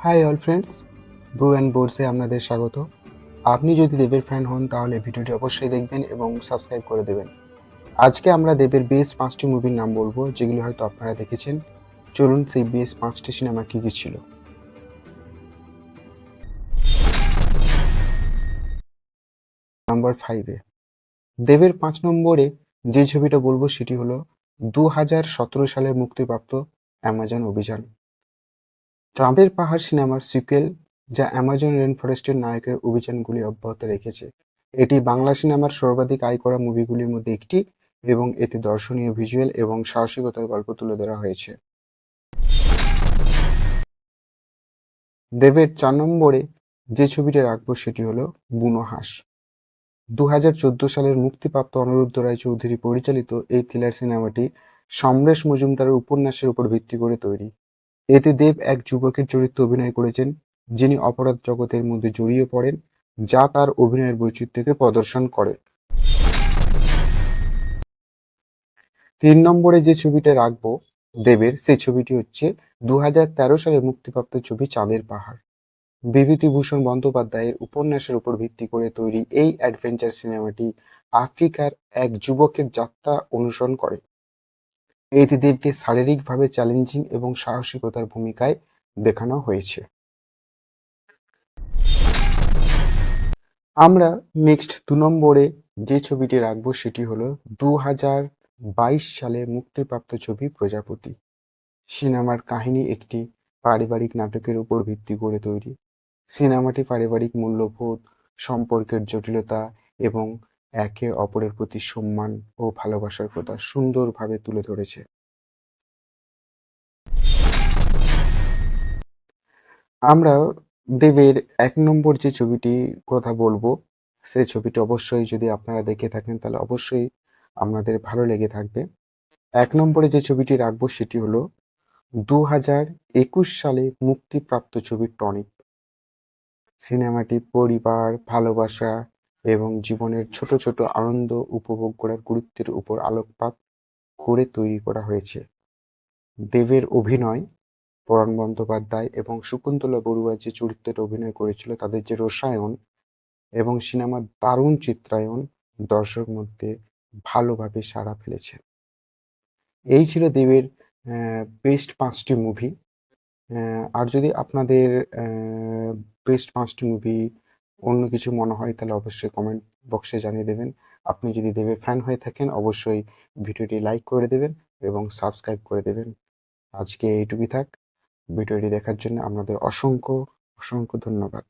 High all friends, brew and বোর্ডসে আপনাদের স্বাগত। আপনি যদি দেবের ফ্যান হন তাহলে ভিডিওটি অবশ্যই দেখবেন এবং সাবস্ক্রাইব করে দেবেন। আজকে আমরা দেবের বেস্ট 5টি মুভির নাম বলবো, যেগুলি হয়তো আপনারা দেখেছেন। চলুন সেই বেস্ট 5টি সিনেমা কী কী ছিল। নাম্বার 5-এ দেবের 5 নম্বরে যে ছবিটা বলবো সেটি হলো 2017 সালে মুক্তিপ্রাপ্ত অ্যামাজন অভিযান। চাঁদের পাহাড় সিনেমার সিকুয়েল, যা অ্যামাজন রেন ফরেস্টের নায়কের অভিযানগুলি অব্যাহত রেখেছে। এটি বাংলা সিনেমার সর্বাধিক আয় করা মুভিগুলির মধ্যে একটি এবং এতে দর্শনীয় ভিজুয়াল এবং সাহসিকতার গল্প তুলে ধরা হয়েছে। দেবের 4 নম্বরে যে ছবিটি রাখবো সেটি হলো বুনো হাঁস। 2014 সালের মুক্তিপ্রাপ্ত অনিরুদ্ধ রায় চৌধুরী পরিচালিত এই থ্রিলার সিনেমাটি সমরেশ মজুমদারের উপন্যাসের উপর ভিত্তি করে তৈরি। এতে দেব এক যুবকের চরিত্রে অভিনয় করেছেন, যিনি অপরাধ জগতের মধ্যে জড়িয়ে পড়েন, যা তার অভিনয়ের বৈচিত্র্যকে প্রদর্শন করে। 3 নম্বরে যে ছবিটা রাখবো দেবের, সেই ছবিটি হচ্ছে 2013 সালে মুক্তিপ্রাপ্ত ছবি চাঁদের পাহাড়। বিভূতিভূষণ বন্দ্যোপাধ্যায়ের উপন্যাসের উপর ভিত্তি করে তৈরি এই অ্যাডভেঞ্চার সিনেমাটি আফ্রিকার এক যুবকের যাত্রা অনুসরণ করে। এতে দেবকে শারীরিকভাবে চ্যালেঞ্জিং এবং সাহসিকতার ভূমিকায় দেখানো হয়েছে। আমরা নেক্সট 2 নম্বরে যে ছবিটি রাখবো সেটি হলো 2022 সালে মুক্তিপ্রাপ্ত ছবি প্রজাপতি। সিনেমার কাহিনী একটি পারিবারিক নাটকের উপর ভিত্তি করে তৈরি। সিনেমাটি পারিবারিক মূল্যবোধ, সম্পর্কের জটিলতা এবং একে অপরের প্রতি সম্মান ও ভালোবাসার কথা সুন্দরভাবে তুলে ধরেছে। আমরা দেবের 1 নম্বর যে ছবিটির কথা বলবো, সেই ছবিটি অবশ্যই যদি আপনারা দেখে থাকেন তাহলে অবশ্যই আপনাদের ভালো লেগে থাকবে। 1 নম্বরে যে ছবিটি রাখবো সেটি হলো 2021 সালে মুক্তিপ্রাপ্ত ছবি টনিক। সিনেমাটি পরিবার, ভালোবাসা এবং জীবনের ছোট ছোট আনন্দ উপভোগ করার গুরুত্বের উপর আলোকপাত করে তৈরি করা হয়েছে। দেবের অভিনয়, পরাণ বন্দ্যোপাধ্যায় এবং শকুন্তলা বড়ুয়া যে চরিত্রে অভিনয় করেছিল তাদের যে রসায়ন এবং সিনেমার দারুণ চিত্রায়ন দর্শক মধ্যে ভালোভাবে সাড়া ফেলেছে। এই ছিল দেবের বেস্ট 5টি মুভি। আর যদি আপনাদের বেস্ট 5টি মুভি অন্য কিছু মনে হয় তাহলে অবশ্যই কমেন্ট বক্সে জানিয়ে দেবেন। আপনি যদি দেবের ফ্যান হয়ে থাকেন অবশ্যই ভিডিওটি লাইক করে দেবেন এবং সাবস্ক্রাইব করে দেবেন। আজকে এইটুকুই থাক। ভিডিওটি দেখার জন্য আপনাদের অসংখ্য অসংখ্য ধন্যবাদ।